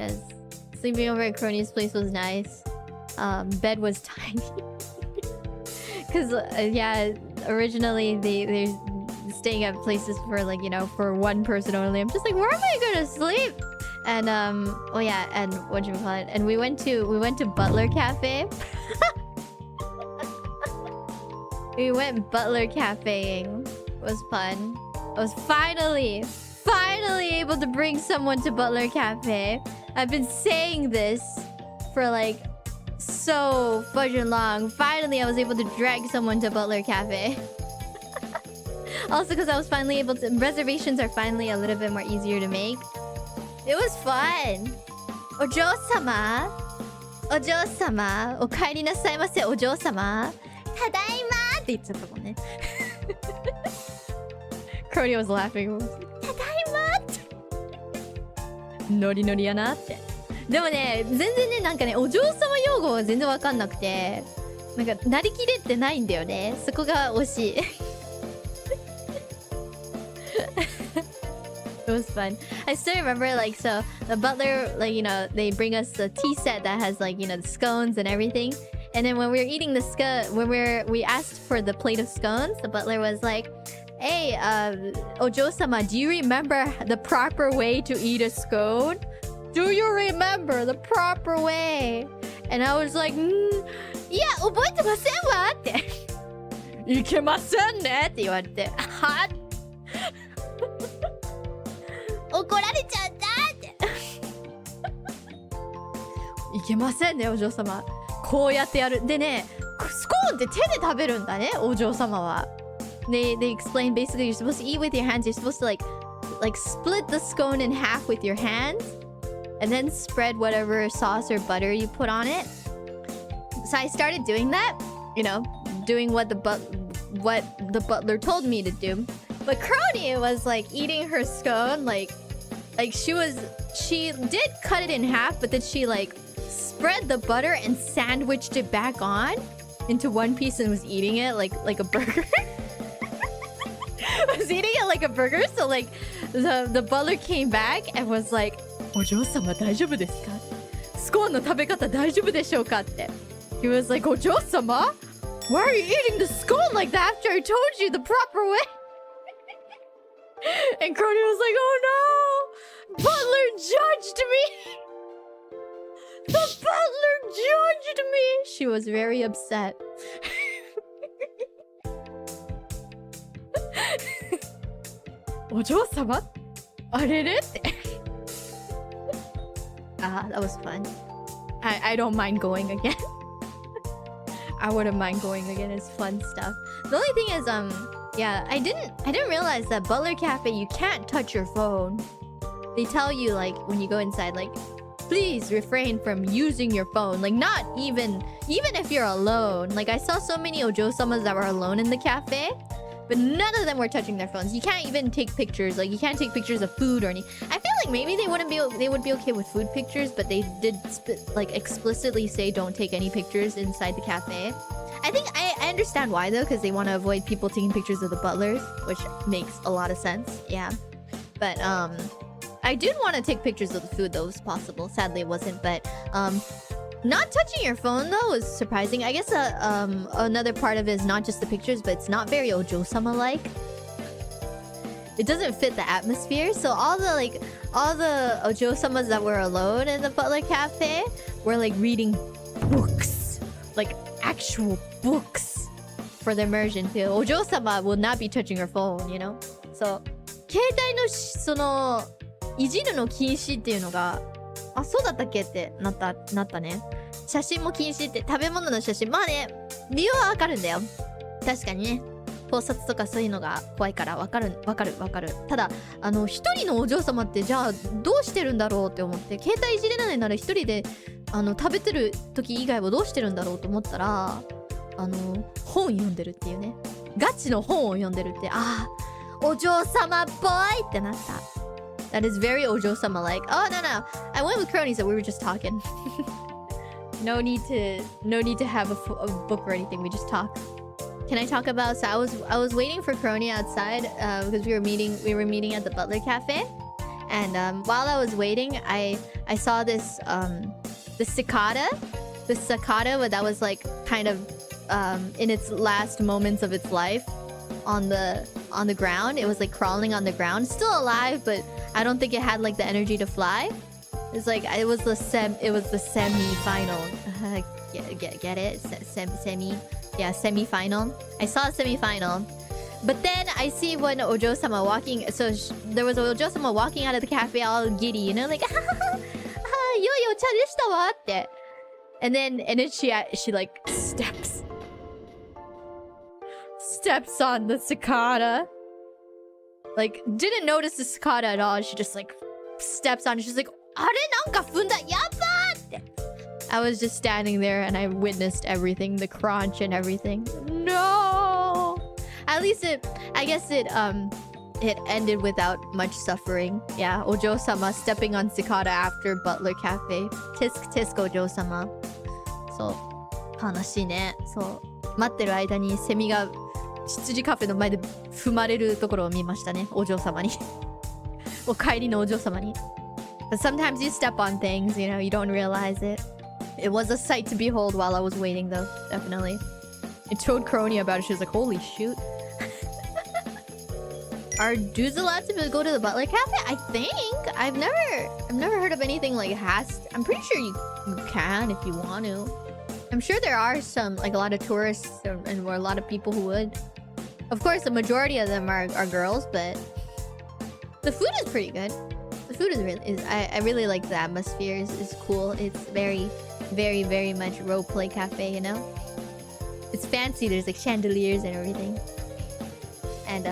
Yes. Sleeping over at Kronie's place was nice. Bed was tiny. Because, yeah, originally they're staying at places for, like, you know, for one person only. I'm just like, where am I gonna sleep? And, oh yeah, and whatchamacallit? And we went to Butler Cafe. We went Butler Cafeing. It was fun. I was finally able to bring someone to Butler Cafe. I've been saying this for like so fudging long. Finally, I was able to drag someone to Butler Cafe. Also, because I was finally able to... Reservations are finally a little bit more easier to make. It was fun. Ojo-sama. Ojo-sama. Okaeri nasai ojo-sama. Tadaima! って言っちゃったもんね。Kronii was laughing. Tadaima! ノリノリやなって。でもね、全然ね、なんかね、お嬢様用語は全然わかんなくて、なんか、なりきれてないんだよね。そこが惜しい。It was fun. I still remember, like, so the butler, like, you know, they bring us the tea set that has, like, you know, the scones and everything. And then when we were eating the we asked for the plate of scones, the butler was like, "Hey, Ojo-sama, do you remember the proper way to eat a scone? Do you remember the proper way?" And I was like, "Yeah, 覚えてませんわ!" って。いけませんねって言われて、はっ怒られちゃったって。いけませんね、お嬢様。こうやってやる。でね、スコーンって手で食べるんだね、お嬢様は。They explain basically you're supposed to eat with your hands. You're supposed to like split the scone in half with your hands, and then spread whatever sauce or butter you put on it. So I started doing that, you know, doing what the butler told me to do. But Kronii was like eating her scone like she did cut it in half, but then she like spread the butter and sandwiched it back on into one piece and was eating it like a burger. Was eating it like a burger. So like the butler came back and was like, "Ojo-sama, 大丈夫ですか? スコーンの食べ方大丈夫でしょうか?" って。He was like, "Ojo-sama? Why are you eating the scone like that after I told you the proper way?" And Kronii was like, "Oh no! Butler judged me! The butler judged me!" She was very upset. Ojo-sama? Arere? That was fun. I don't mind going again. I wouldn't mind going again. It's fun stuff. The only thing is, yeah, I didn't realize that Butler Cafe, you can't touch your phone. They tell you, like, when you go inside, like, please refrain from using your phone. Like, not even if you're alone. Like, I saw so many ojo-samas that were alone in the cafe, but none of them were touching their phones. You can't even take pictures. Like, you can't take pictures of food or anything. I feel like maybe they would be okay with food pictures, but they did like explicitly say don't take any pictures inside the cafe. I think I understand why though, because they want to avoid people taking pictures of the butlers, which makes a lot of sense. Yeah, but I did want to take pictures of the food though, if possible. Sadly, it wasn't. But not touching your phone though was surprising. I guess another part of it is not just the pictures, but it's not very Ojo-sama like. It doesn't fit the atmosphere. So all the Ojo-samas that were alone in the Butler Cafe were like reading books, like actual books for the immersion too. Ojo-sama will not be touching her phone, you know. So 携帯のそのいじるの禁止っていうのが、あ、そうだったっけってなったね。写真も禁止って、食べ物の写真、まあね、理由はわかるんだよ。確かにね。盗撮とかそういうのが怖いからわかる。ただ、一人のお嬢様ってじゃあどうしてるんだろうって思って、携帯いじれないなら一人で食べてる時以外はどうしてるんだろうと思ったら、本読んでるっていうね。ガチの本を読んでるって、ああ、お嬢様っぽいってなった。That is very Ojo-sama like. Oh no, I went with Kronii, so we were just talking. No need to have a book or anything. We just talk. Can I talk about? So I was waiting for Kronii outside because we were meeting at the Butler Cafe, And while I was waiting, I saw this the cicada that was like kind of in its last moments of its life on the ground. It was like crawling on the ground, still alive, but I don't think it had like the energy to fly. It's like it was the semi-final. Get it? Semi. Yeah, semi-final. I saw a semi-final. But then I see one Ojo-sama walking. So there was Ojo-sama walking out of the cafe all giddy, you know, like, yo, cha deshita wa tte. And then she like steps on the cicada. Like, didn't notice the cicada at all. She just like steps on it. She's like, are nanka funda yaba tte. I was just standing there and I witnessed everything, the crunch and everything. No. At least I guess it ended without much suffering. Yeah, Ojo-sama stepping on cicada after Butler Cafe. Tisk Ojo-sama. So, 悲しいね。そう。待ってる間にセミが羊カフェの前で踏まれるところを見ましたね。お嬢様に。お帰りのお嬢様に。But sometimes you step on things, you know, you don't realize it. It was a sight to behold while I was waiting, though. Definitely. I told Kronii about it. She was like, holy shoot. Are dudes allowed to go to the Butler Cafe? I think. I've never heard of anything like has. I'm pretty sure you can if you want to. I'm sure there are some, like a lot of tourists and a lot of people who would. Of course, the majority of them are girls, but the food is pretty good. The food is I really like the atmosphere. It's cool. It's very, very, very much roleplay cafe, you know? It's fancy. There's like chandeliers and everything. And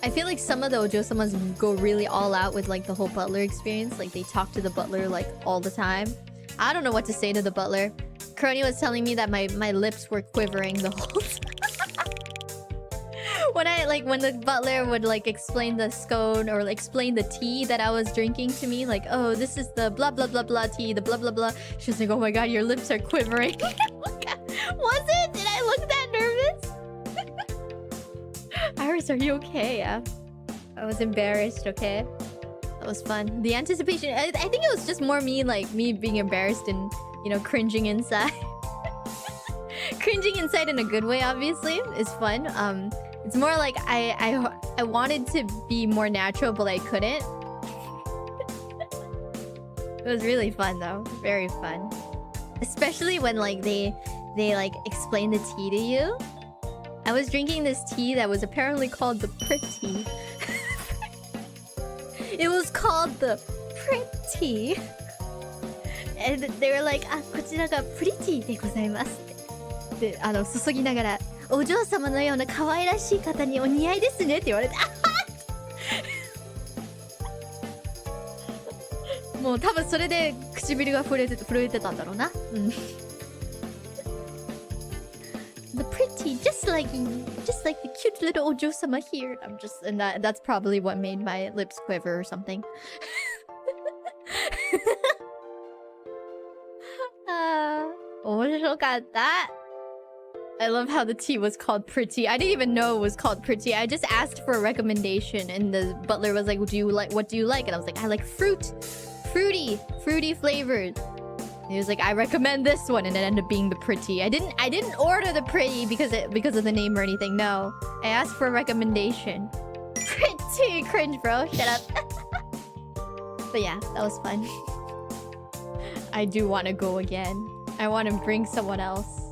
I feel like some of the Ojo-samas go really all out with like the whole butler experience. Like they talk to the butler like all the time. I don't know what to say to the butler. Kronii was telling me that my lips were quivering the whole time. when the butler would like explain the scone or like, explain the tea that I was drinking to me, like, oh, this is the blah blah blah blah tea, the blah blah blah. She was like, oh my god, your lips are quivering. Was it? Did I look that nervous? IRyS, are you okay? Yeah. I was embarrassed, okay? That was fun. The anticipation, I think it was just more me being embarrassed and, you know, cringing inside. Cringing inside in a good way, obviously, is fun. It's more like I wanted to be more natural, but I couldn't. It was really fun though. Very fun. Especially when like they like explain the tea to you. I was drinking this tea that was apparently called the Pretty. It was called the Pretty. And they were like, あ、こちらがプリティでございます。で、注ぎながら、お嬢様のような可愛らしい方にお似合いですねって言われて、もう多分それで唇が震えてたんだろうな。うん。The pretty, just like the cute little Ojo-sama here. And that's probably what made my lips quiver or something. I love how the tea was called Pretty. I didn't even know it was called Pretty. I just asked for a recommendation, and the butler was like, "What do you like? What do you like?" And I was like, "I like fruity flavored." He was like, "I recommend this one," and it ended up being the Pretty. I didn't order the Pretty because of the name or anything. No, I asked for a recommendation. Pretty cringe, bro. Shut up. But yeah, that was fun. I do want to go again. I want to bring someone else.